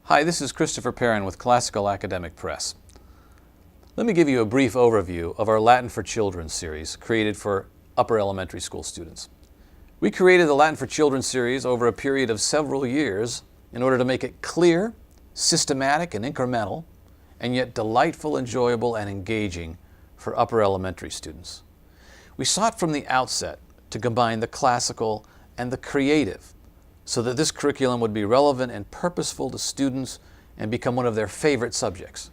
Hi, this is Christopher Perrin with Classical Academic Press. Let me give you a brief overview of our Latin for Children series created for upper elementary school students. We created the Latin for Children series over a period of several years in order to make it clear, systematic, and incremental, and yet delightful, enjoyable, and engaging for upper elementary students. We sought from the outset to combine the classical and the creative so that this curriculum would be relevant and purposeful to students and become one of their favorite subjects.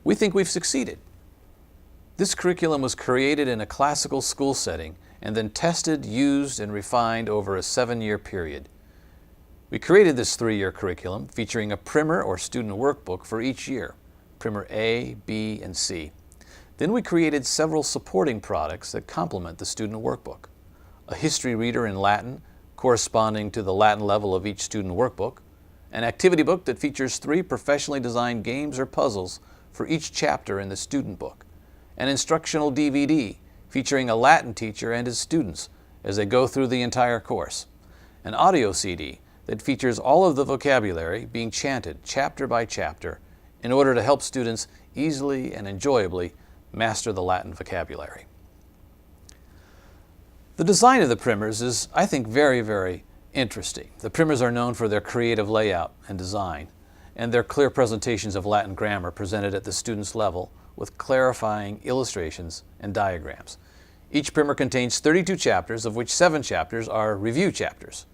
We think we've succeeded. This curriculum was created in a classical school setting and then tested, used, and refined over a 7-year period. We created this 3-year curriculum featuring a primer or student workbook for each year, primer A, B, and C. Then we created several supporting products that complement the student workbook. A history reader in Latin corresponding to the Latin level of each student workbook, an activity book that features 3 professionally designed games or puzzles for each chapter in the student book, an instructional DVD featuring a Latin teacher and his students as they go through the entire course, an audio CD that features all of the vocabulary being chanted chapter by chapter in order to help students easily and enjoyably master the Latin vocabulary. The design of the primers is, I think, very interesting. The primers are known for their creative layout and design, and their clear presentations of Latin grammar presented at the student's level with clarifying illustrations and diagrams. Each primer contains 32 chapters, of which 7 chapters are review chapters.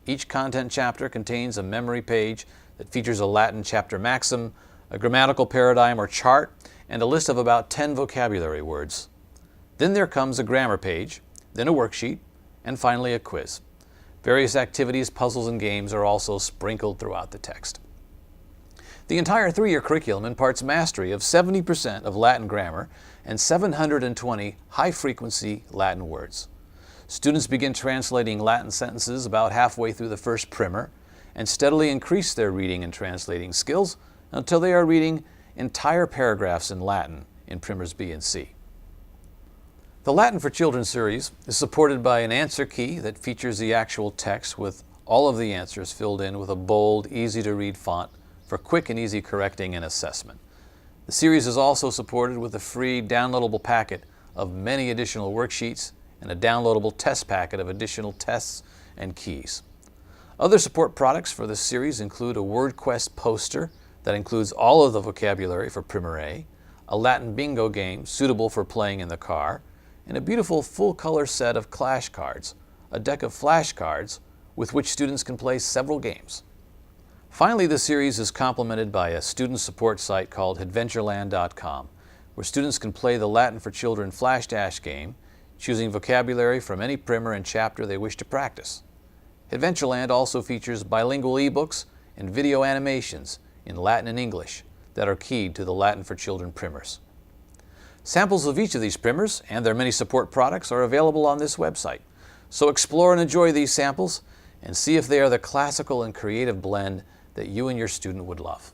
Each content chapter contains a memory page that features a Latin chapter maxim, a grammatical paradigm or chart, and a list of about 10 vocabulary words. Then there comes a grammar page, then a worksheet, and finally a quiz. Various activities, puzzles, and games are also sprinkled throughout the text. The entire 3-year curriculum imparts mastery of 70% of Latin grammar and 720 high-frequency Latin words. Students begin translating Latin sentences about halfway through the first primer and steadily increase their reading and translating skills until they are reading entire paragraphs in Latin in primers B and C. The Latin for Children series is supported by an answer key that features the actual text with all of the answers filled in with a bold, easy-to-read font for quick and easy correcting and assessment. The series is also supported with a free downloadable packet of many additional worksheets and a downloadable test packet of additional tests and keys. Other support products for this series include a WordQuest poster that includes all of the vocabulary for Primer A, a Latin bingo game suitable for playing in the car, and a beautiful full-color set of clash cards, a deck of flashcards with which students can play several games. Finally, the series is complemented by a student support site called Adventureland.com, where students can play the Latin for Children Flash Dash game, choosing vocabulary from any primer and chapter they wish to practice. Adventureland also features bilingual ebooks and video animations in Latin and English that are keyed to the Latin for Children primers. Samples of each of these primers and their many support products are available on this website, so explore and enjoy these samples and see if they are the classical and creative blend that you and your student would love.